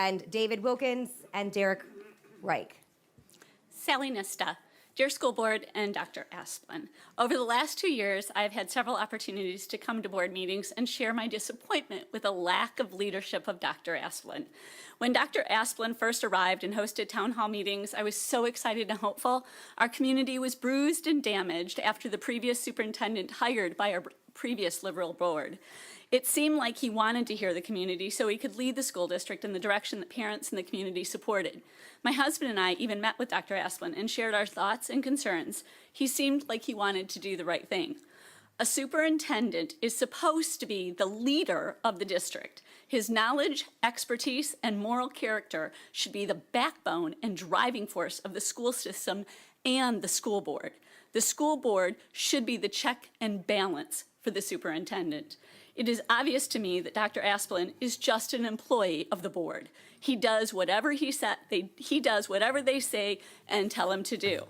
and David Wilkins and Derek Reich. Sally Nista, dear school board and Dr. Asplin. Over the last 2 years, I've had several opportunities to come to board meetings and share my disappointment with the lack of leadership of Dr. Asplin. When Dr. Asplin first arrived and hosted town hall meetings, I was so excited and hopeful. Our community was bruised and damaged after the previous superintendent hired by our previous Liberal board. It seemed like he wanted to hear the community so he could lead the school district in the direction that parents in the community supported. My husband and I even met with Dr. Asplin and shared our thoughts and concerns. He seemed like he wanted to do the right thing. A superintendent is supposed to be the leader of the district. His knowledge, expertise, and moral character should be the backbone and driving force of the school system and the school board. The school board should be the check and balance for the superintendent. It is obvious to me that Dr. Asplin is just an employee of the board. He does whatever he does whatever they say and tell him to do.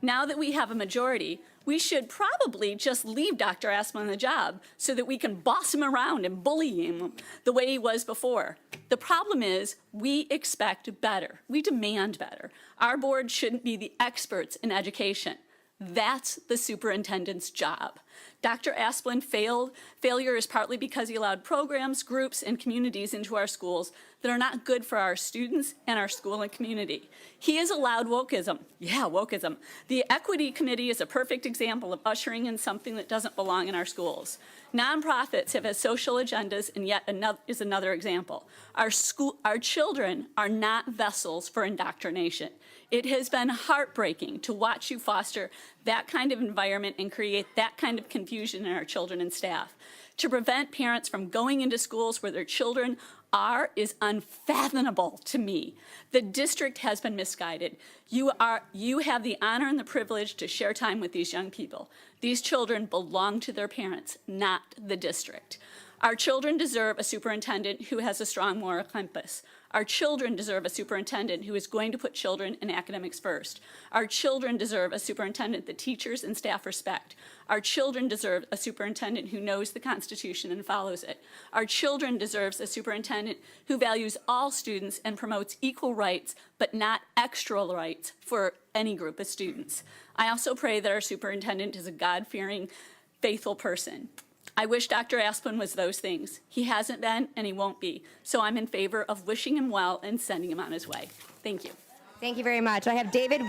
Now that we have a majority, we should probably just leave Dr. Asplin on the job so that we can boss him around and bully him the way he was before. The problem is we expect better. We demand better. Our board shouldn't be the experts in education. That's the superintendent's job. Dr. Asplin failure is partly because he allowed programs, groups, and communities into our schools that are not good for our students and our school and community. He has allowed wokeism. Yeah, wokeism. The Equity Committee is a perfect example of ushering in something that doesn't belong in our schools. Nonprofits have had social agendas, and yet another example. Our children are not vessels for indoctrination. It has been heartbreaking to watch you foster that kind of environment and create that kind of confusion in our children and staff. To prevent parents from going into schools where their children are is unfathomable to me. The district has been misguided. You have the honor and the privilege to share time with these young people. These children belong to their parents, not the district. Our children deserve a superintendent who has a strong moral compass. Our children deserve a superintendent who is going to put children and academics first. Our children deserve a superintendent that teachers and staff respect. Our children deserve a superintendent who knows the Constitution and follows it. Our children deserve a superintendent who values all students and promotes equal rights, but not extra rights for any group of students. I also pray that our superintendent is a God-fearing, faithful person. I wish Dr. Asplin was those things. He hasn't been, and he won't be. So I'm in favor of wishing him well and sending him on his way. Thank you. Thank you very much. I have David